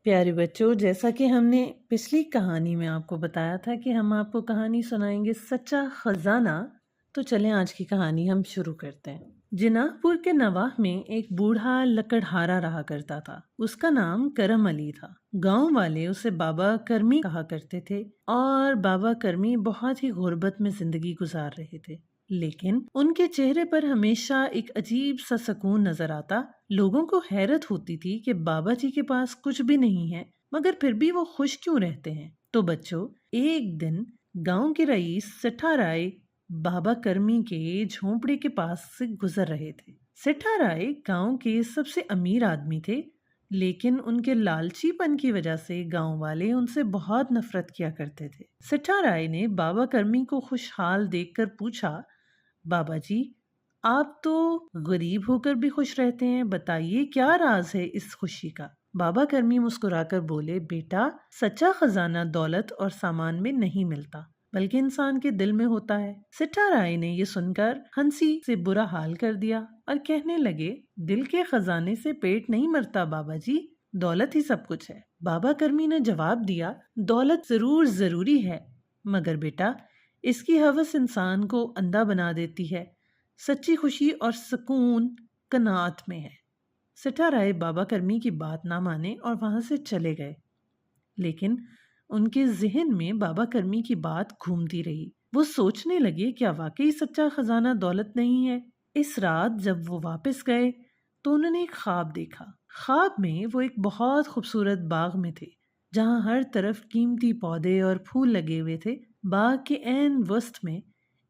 प्यारे बच्चों, जैसा कि हमने पिछली कहानी में आपको बताया था कि हम आपको कहानी सुनाएंगे सच्चा खजाना। तो चलें आज की कहानी हम शुरू करते हैं। जिनापुर के नवाह में एक बूढ़ा लकड़हारा रहा करता था। उसका नाम करम अली था। गांव वाले उसे बाबा करमी कहा करते थे और बाबा करमी बहुत ही गुर्बत में जिंदगी गुजार रहे थे, लेकिन उनके चेहरे पर हमेशा एक अजीब सा सुकून नजर आता। लोगों को हैरत होती थी कि बाबा जी के पास कुछ भी नहीं है, मगर फिर भी वो खुश क्यों रहते हैं। तो बच्चों, एक दिन गांव के रईस सेठा राय बाबा करमी के झोंपड़े के पास से गुजर रहे थे। सेठा राय गांव के सबसे अमीर आदमी थे, लेकिन उनके लालचीपन की वजह से गांव वाले उनसे बहुत नफरत किया करते थे। सेठा राय ने बाबा करमी को खुशहाल देखकर पूछा, बाबा जी, आप तो गरीब होकर भी खुश रहते हैं, बताइए क्या राज है इस खुशी का। बाबा करमी मुस्कुराकर बोले, बेटा, सच्चा खजाना दौलत और सामान में नहीं मिलता, बल्कि इंसान के दिल में होता है। सेठा राय ने ये सुनकर हंसी से बुरा हाल कर दिया और कहने लगे, दिल के खजाने से पेट नहीं मरता बाबा जी, दौलत ही सब कुछ है। बाबा करमी ने जवाब दिया, दौलत जरूर जरूरी है, मगर बेटा, इसकी हवस इंसान को अंधा बना देती है। सच्ची खुशी और सुकून कनात में है। सेठा राय बाबा करमी की बात ना माने और वहां से चले गए, लेकिन उनके जहन में बाबा करमी की बात घूमती रही। वो सोचने लगे, क्या वाकई सच्चा खजाना दौलत नहीं है। इस रात जब वो वापस गए तो उन्होंने एक ख्वाब देखा। ख्वाब में वो एक बहुत खूबसूरत बाग में थे, जहां हर तरफ कीमती पौधे और फूल लगे हुए थे। बाग के ऐन वस्त में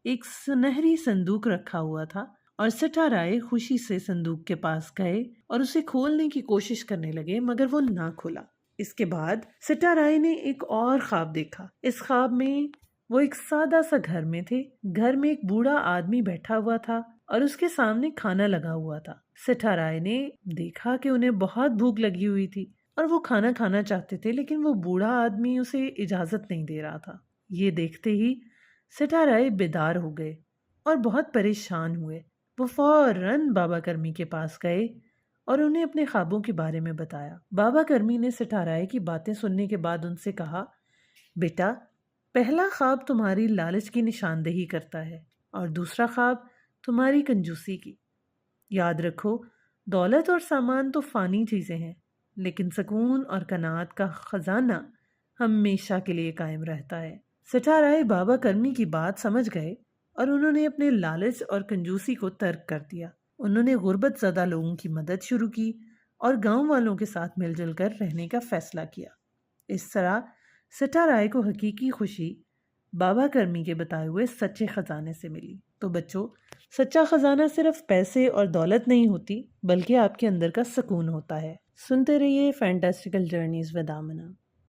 एक सुनहरी संदूक रखा हुआ था और सेठा राय खुशी से संदूक के पास गए और उसे खोलने की कोशिश करने लगे, मगर वो ना खुला। इसके बाद सेठा राय ने एक और ख्वाब देखा। इस ख्वाब में वो एक सादा सा घर में थे। घर में एक बूढ़ा आदमी बैठा हुआ था और उसके सामने खाना लगा हुआ था। सेठा राय ने देखा कि उन्हें बहुत भूख लगी हुई थी और वो खाना खाना चाहते थे, लेकिन वो बूढ़ा आदमी उसे इजाजत नहीं दे रहा था। ये देखते ही सेठा राय बेदार हो गए और बहुत परेशान हुए। वो फौरन बाबा करमी के पास गए और उन्हें अपने ख्वाबों के बारे में बताया। बाबा करमी ने सेठा राय की बातें सुनने के बाद उनसे कहा, बेटा, पहला ख्वाब तुम्हारी लालच की निशानदेही करता है और दूसरा ख्वाब तुम्हारी कंजूसी की। याद रखो, दौलत और सामान तो फानी चीजें हैं, लेकिन सुकून और कनात का खजाना हमेशा के लिए कायम रहता है। सेठा राय बाबा करमी की बात समझ गए और उन्होंने अपने लालच और कंजूसी को तर्क कर दिया। उन्होंने गुर्बत ज़दा लोगों की मदद शुरू की और गांव वालों के साथ मिलजुल कर रहने का फैसला किया। इस तरह सेठा राय को हकीकी खुशी बाबा करमी के बताए हुए सच्चे खजाने से मिली। तो बच्चों, सच्चा खजाना सिर्फ पैसे और दौलत नहीं होती, बल्कि आपके अंदर का सुकून होता है। सुनते रहिए फैंटास्टिकल जर्नीज विद आमना।